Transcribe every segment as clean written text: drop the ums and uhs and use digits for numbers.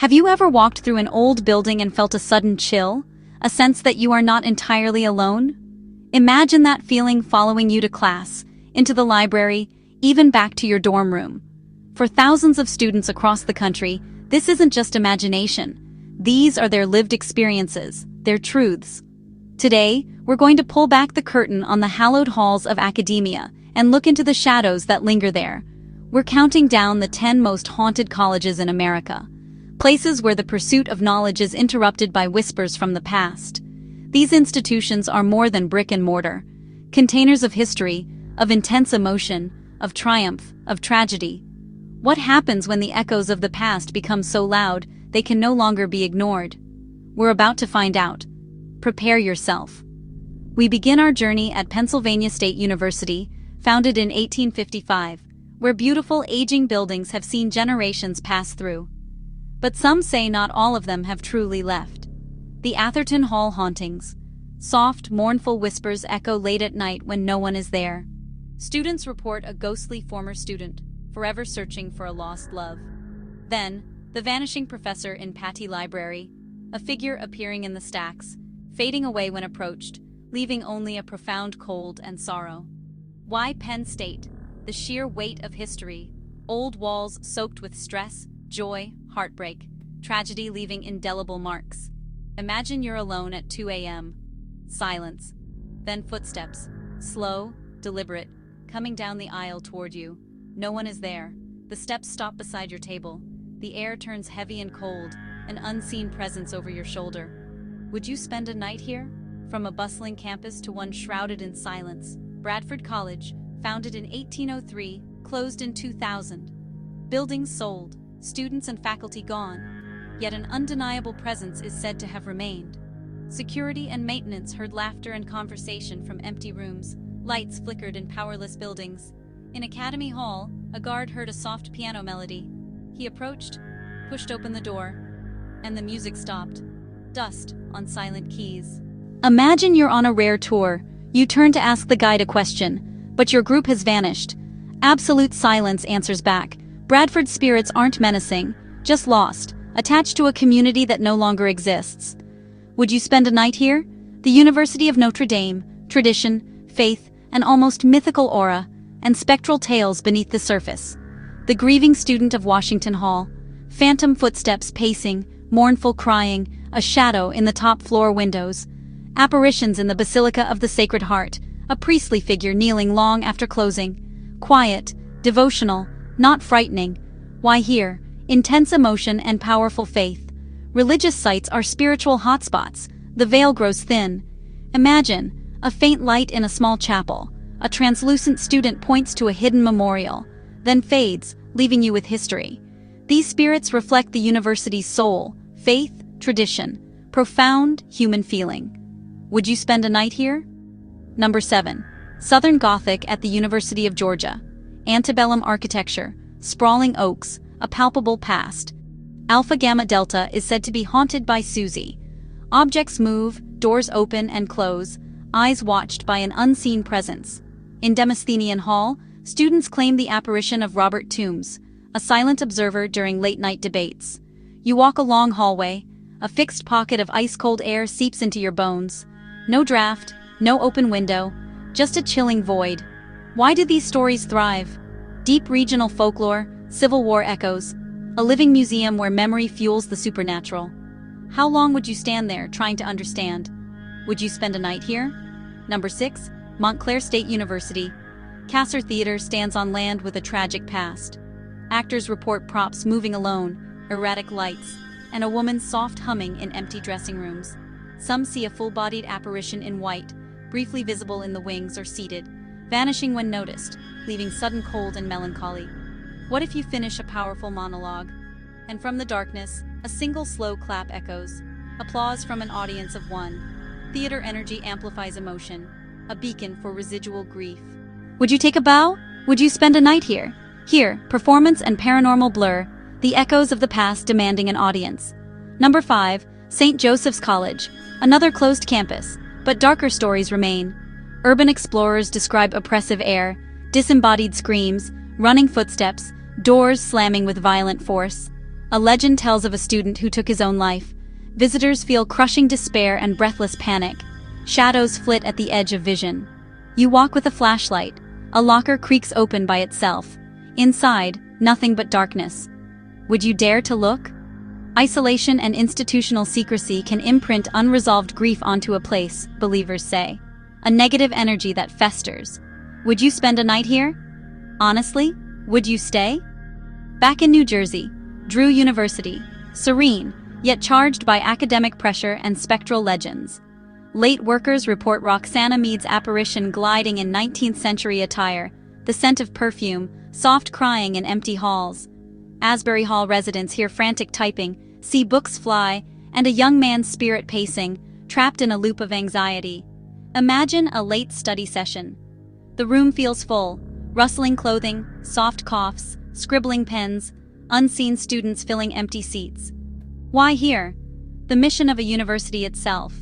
Have you ever walked through an old building and felt a sudden chill? A sense that you are not entirely alone? Imagine that feeling following you to class, into the library, even back to your dorm room. For thousands of students across the country, this isn't just imagination. These are their lived experiences, their truths. Today, we're going to pull back the curtain on the hallowed halls of academia and look into the shadows that linger there. We're counting down the 10 most haunted colleges in America. Places where the pursuit of knowledge is interrupted by whispers from the past. These institutions are more than brick and mortar. Containers of history, of intense emotion, of triumph, of tragedy. What happens when the echoes of the past become so loud they can no longer be ignored? We're about to find out. Prepare yourself. We begin our journey at Pennsylvania State University, founded in 1855, where beautiful aging buildings have seen generations pass through. But some say not all of them have truly left. The Atherton Hall hauntings. Soft, mournful whispers echo late at night when no one is there. Students report a ghostly former student, forever searching for a lost love. Then, the vanishing professor in Patty Library, a figure appearing in the stacks, fading away when approached, leaving only a profound cold and sorrow. Why Penn State? The sheer weight of history. Old walls soaked with stress, joy, heartbreak, tragedy leaving indelible marks. Imagine you're alone at 2 a.m. Silence. Then footsteps. Slow, deliberate, coming down the aisle toward you. No one is there. The steps stop beside your table. The air turns heavy and cold, an unseen presence over your shoulder. Would you spend a night here? From a bustling campus to one shrouded in silence. Bradford College, founded in 1803, closed in 2000. Buildings sold, students and faculty gone. Yet an undeniable presence is said to have remained. Security and maintenance heard laughter and conversation from empty rooms. Lights flickered in powerless buildings. In Academy Hall, a guard heard a soft piano melody. He approached, pushed open the door, and the music stopped. Dust on silent keys. Imagine you're on a rare tour. You turn to ask the guide a question, but your group has vanished. Absolute silence answers back. Bradford's spirits aren't menacing, just lost, attached to a community that no longer exists. Would you spend a night here? The University of Notre Dame, tradition, faith, an almost mythical aura, and spectral tales beneath the surface. The grieving student of Washington Hall, phantom footsteps pacing, mournful crying, a shadow in the top floor windows. Apparitions in the Basilica of the Sacred Heart, a priestly figure kneeling long after closing. Quiet, devotional, not frightening. Why here? Intense emotion and powerful faith. Religious sites are spiritual hotspots. The veil grows thin. Imagine a faint light in a small chapel. A translucent student points to a hidden memorial, then fades, leaving you with history. These spirits reflect the university's soul, faith, tradition, profound human feeling. Would you spend a night here? Number 7. Southern Gothic at the University of Georgia. Antebellum architecture, sprawling oaks, a palpable past. Alpha Gamma Delta is said to be haunted by Susie. Objects move, doors open and close, eyes watched by an unseen presence. In Demosthenian Hall, students claim the apparition of Robert Toombs, a silent observer during late-night debates. You walk a long hallway. A fixed pocket of ice-cold air seeps into your bones. No draft, no open window, just a chilling void. Why do these stories thrive? Deep regional folklore, Civil War echoes, a living museum where memory fuels the supernatural. How long would you stand there trying to understand? Would you spend a night here? Number 6. Montclair State University. Kasser Theater stands on land with a tragic past. Actors report props moving alone, erratic lights, and a woman's soft humming in empty dressing rooms. Some see a full-bodied apparition in white, briefly visible in the wings or seated, vanishing when noticed, leaving sudden cold and melancholy. What if you finish a powerful monologue, and from the darkness, a single slow clap echoes, applause from an audience of one. Theater energy amplifies emotion, a beacon for residual grief. Would you take a bow? Would you spend a night here? Here, performance and paranormal blur, the echoes of the past demanding an audience. Number 5. St. Joseph's College, another closed campus, but darker stories remain. Urban explorers describe oppressive air, disembodied screams, running footsteps, doors slamming with violent force. A legend tells of a student who took his own life. Visitors feel crushing despair and breathless panic. Shadows flit at the edge of vision. You walk with a flashlight. A locker creaks open by itself. Inside, nothing but darkness. Would you dare to look? Isolation and institutional secrecy can imprint unresolved grief onto a place, believers say. A negative energy that festers. Would you spend a night here? Honestly, would you stay? Back in New Jersey, Drew University, serene, yet charged by academic pressure and spectral legends. Late workers report Roxana Mead's apparition gliding in 19th-century attire, the scent of perfume, soft crying in empty halls. Asbury Hall residents hear frantic typing, see books fly, and a young man's spirit pacing, trapped in a loop of anxiety. Imagine a late study session. The room feels full, rustling clothing, soft coughs, scribbling pens, unseen students filling empty seats. Why here? The mission of a university itself.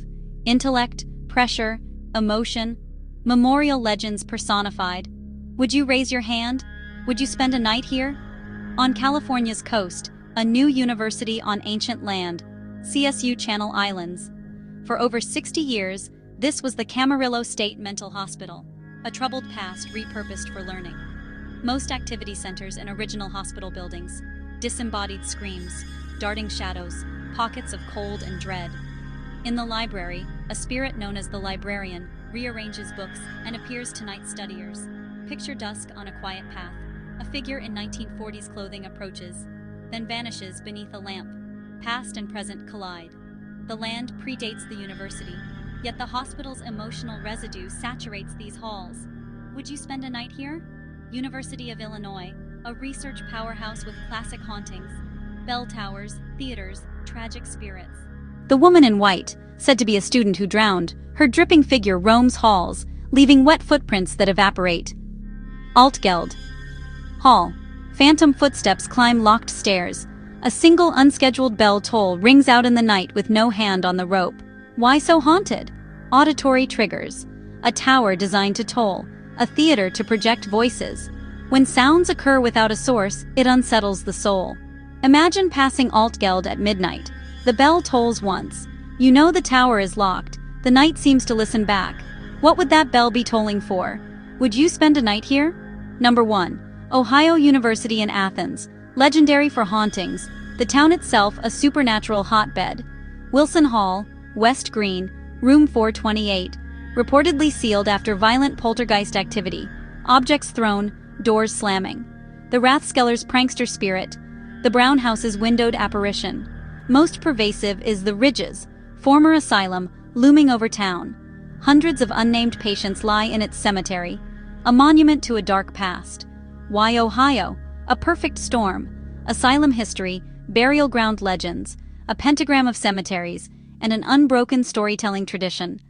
Intellect, pressure, emotion, memorial legends personified. Would you raise your hand? Would you spend a night here? On California's coast, a new university on ancient land, CSU Channel Islands. For over 60 years, this was the Camarillo State Mental Hospital, a troubled past repurposed for learning. Most activity centers in original hospital buildings, disembodied screams, darting shadows, pockets of cold and dread. In the library, a spirit known as the librarian rearranges books and appears to night studiers. Picture dusk on a quiet path. A figure in 1940s clothing approaches, then vanishes beneath a lamp. Past and present collide. The land predates the university, yet the hospital's emotional residue saturates these halls. Would you spend a night here? University of Illinois, a research powerhouse with classic hauntings, bell towers, theaters, tragic spirits. The woman in white, said to be a student who drowned, her dripping figure roams halls, leaving wet footprints that evaporate. Altgeld. Hall. Phantom footsteps climb locked stairs. A single unscheduled bell toll rings out in the night with no hand on the rope. Why so haunted? Auditory triggers. A tower designed to toll. A theater to project voices. When sounds occur without a source, it unsettles the soul. Imagine passing Altgeld at midnight. The bell tolls once. You know the tower is locked. The night seems to listen back. What would that bell be tolling for? Would you spend a night here? Number 1. Ohio University in Athens, legendary for hauntings, the town itself a supernatural hotbed. Wilson Hall, West Green, room 428, reportedly sealed after violent poltergeist activity, objects thrown, doors slamming. The Rathskeller's prankster spirit, the Brown House's windowed apparition. Most pervasive is the Ridges, former asylum, looming over town. Hundreds of unnamed patients lie in its cemetery, a monument to a dark past. Why Ohio? A perfect storm. Asylum history, burial ground legends, a pentagram of cemeteries, and an unbroken storytelling tradition.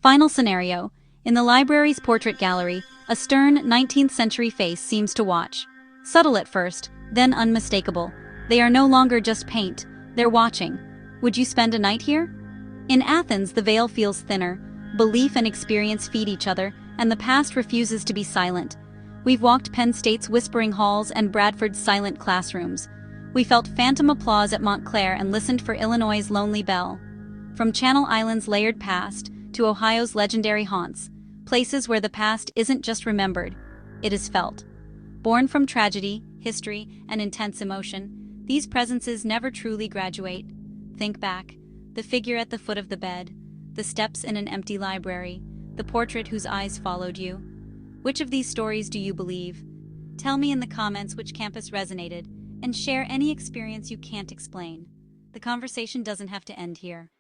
Final scenario. In the library's portrait gallery, a stern 19th-century face seems to watch. Subtle at first, then unmistakable. They are no longer just paint, they're watching. Would you spend a night here? In Athens, the veil feels thinner. Belief and experience feed each other, and the past refuses to be silent. We've walked Penn State's whispering halls and Bradford's silent classrooms. We felt phantom applause at Montclair and listened for Illinois' lonely bell. From Channel Islands' layered past to Ohio's legendary haunts, places where the past isn't just remembered, it is felt. Born from tragedy, history, and intense emotion, these presences never truly graduate. Think back, the figure at the foot of the bed, the steps in an empty library, the portrait whose eyes followed you. Which of these stories do you believe? Tell me in the comments which campus resonated, and share any experience you can't explain. The conversation doesn't have to end here.